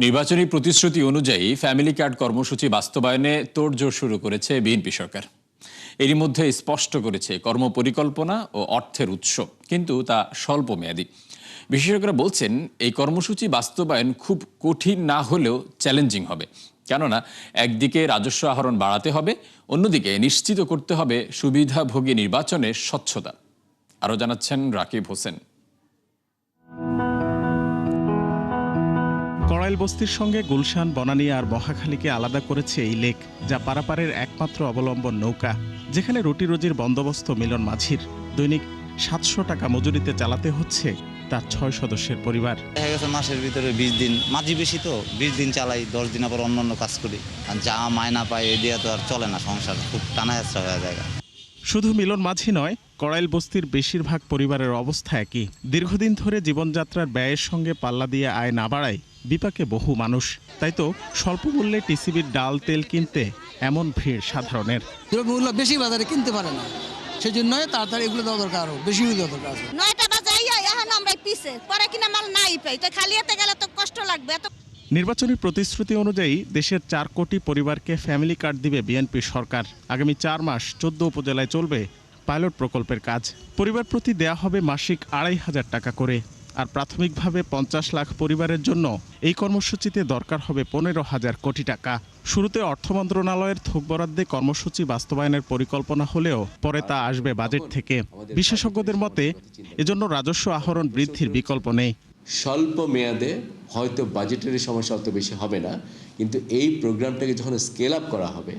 নির্বাচনী প্রতিশ্রুতি অনুযায়ী ফ্যামিলি কার্ড কর্মসূচি বাস্তবায়নে তোড়জোড় শুরু করেছে বিএনপি সরকার। এরই মধ্যে স্পষ্ট করেছে কর্মপরিকল্পনা ও অর্থের উৎস, কিন্তু তা স্বল্প মেয়াদী। বিশেষজ্ঞরা বলছেন এই কর্মসূচি বাস্তবায়ন খুব কঠিন না হলেও চ্যালেঞ্জিং হবে, কেননা একদিকে রাজস্ব আহরণ বাড়াতে হবে, অন্যদিকে নিশ্চিত করতে হবে সুবিধাভোগী নির্বাচনের স্বচ্ছতা। আরও জানাচ্ছেন রাকিব হোসেন। কড়াইল বস্তির সঙ্গে গুলশান, বনানী আর মহাখালীকে আলাদা করেছে এই লেক, যা পারাপারের একমাত্র অবলম্বন নৌকা, যেখানে রুটি রুজির বন্দোবস্ত মিলন মাঝির। দৈনিক 700 টাকা মজুরিতে চালাতে হচ্ছে তার 6 সদস্যের পরিবার। দেখা গেছে মাসের ভিতরে 20 দিন, মাঝি বেশি তো 20 দিন চালাই, 10 দিন আবার অন্য কাজ করি। আর যা মায়না পাই এ দিয়ে তো আর চলে না সংসার, খুব টানা হেঁচড়া হয়ে যায়। শুধু মিলন মাঝি নয়, কড়াইল বস্তির বেশিরভাগ পরিবারের অবস্থা একই। দীর্ঘদিন ধরে জীবনযাত্রার ব্যয়ের সঙ্গে পাল্লা দিয়ে আয় না বাড়ায় বিপাকে বহু মানুষ। তাই তো স্বল্প মূল্যে টিসিবির ডাল তেল কিনতে এমন ভিড় সাধারণের। দ্রব্যমূল্য বেশি বাজারে কিনতে পারে না, সেই জন্য তাড়াতাড়ি এগুলো দেওয়া দরকার, আরো বেশি দেওয়া দরকার। 9টা বাজে এখন আমরা পিছে পরে কিনা মাল নাই পাই, তো খালি হাতে গেলে তো কষ্ট লাগবে। নির্বাচনী প্রতিশ্রুতি অনুযায়ী দেশের 4 কোটি পরিবারকে ফ্যামিলি কার্ড দিবে বিএনপি সরকার। আগামী 4 মাস 14 উপজেলায় চলবে পাইলট প্রকল্পের কাজ। পরিবার প্রতি দেয়া হবে মাসিক 2,500 টাকা করে। আর প্রাথমিকভাবে 50 লাখ পরিবারের জন্য এই কর্মসূচিতে দরকার হবে 15,000 কোটি টাকা। শুরুতে অর্থ মন্ত্রণালয়ের থোক বরাদ্দে কর্মসূচি বাস্তবায়নের পরিকল্পনা হলেও পরে তা আসবে বাজেট থেকে। বিশেষজ্ঞদের মতে এজন্য রাজস্ব আহরণ বৃদ্ধির বিকল্প নেই। স্বল্প মেয়াদে হয়তো বাজেটের সমস্যা অত বেশি হবে না, কিন্তু এই প্রোগ্রামটাকে যখন স্কেল আপ করা হবে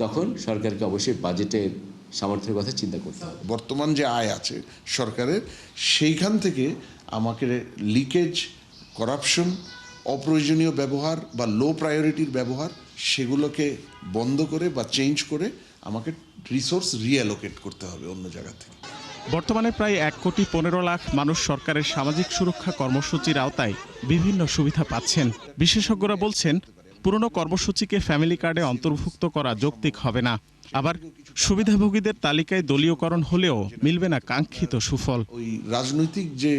তখন সরকারকে অবশ্যই বাজেটের সামর্থ্যের কথা চিন্তা করতে হবে। বর্তমান যে আয় আছে সরকারের, সেইখান থেকে আমাকে লিকেজ, করাপশন, অপ্রয়োজনীয় ব্যবহার বা লো প্রায়োরিটির ব্যবহার, সেগুলোকে বন্ধ করে বা চেঞ্জ করে আমাকে রিসোর্স রিঅ্যালোকেট করতে হবে অন্য জায়গা থেকে। বর্তমানে প্রায় 1,15,00,000 মানুষ সরকারের সামাজিক সুরক্ষা কর্মসূচির আওতায় বিভিন্ন সুবিধা পাচ্ছেন। বিশেষজ্ঞরা বলছেন পুরনো কর্মসূচিকে ফ্যামিলি কার্ডে অন্তর্ভুক্ত করা যৌক্তিক হবে না। আবার সুবিধাভোগীদের তালিকায় দলীয়করণ হলেও মিলবে না কাঙ্ক্ষিত সুফল। ওই রাজনৈতিক যে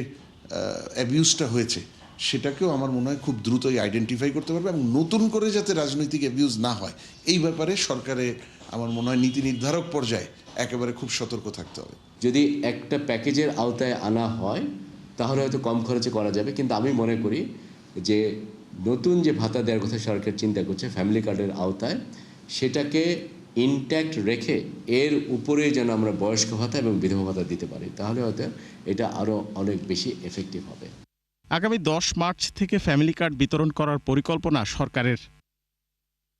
অ্যাবিউজটা হয়েছে সেটাকেও আমার মনে হয় খুব দ্রুতই আইডেন্টিফাই করতে পারবে, এবং নতুন করে যাতে রাজনৈতিক অ্যাবিউজ না হয় এই ব্যাপারে সরকারে আমার মনে হয় নীতি নির্ধারক পর্যায়ে একেবারে খুব সতর্ক থাকতে হবে। যদি একটা প্যাকেজের আওতায় আনা হয় তাহলে হয়তো কম খরচে করা যাবে, কিন্তু আমি মনে করি যে নতুন যে ভাতা দেওয়ার কথা সরকার চিন্তা করছে ফ্যামিলি কার্ডের আওতায়, সেটাকে ইনট্যাক্ট রেখে এর উপরে যেন আমরা বয়স্ক ভাতা এবং বিধবা ভাতা দিতে পারি, তাহলে হয়তো এটা আরও অনেক বেশি এফেক্টিভ হবে। আগামী 10 মার্চ থেকে ফ্যামিলি কার্ড বিতরণ করার পরিকল্পনা সরকারের।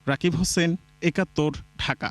রাকিব হোসেন, 71, ঢাকা।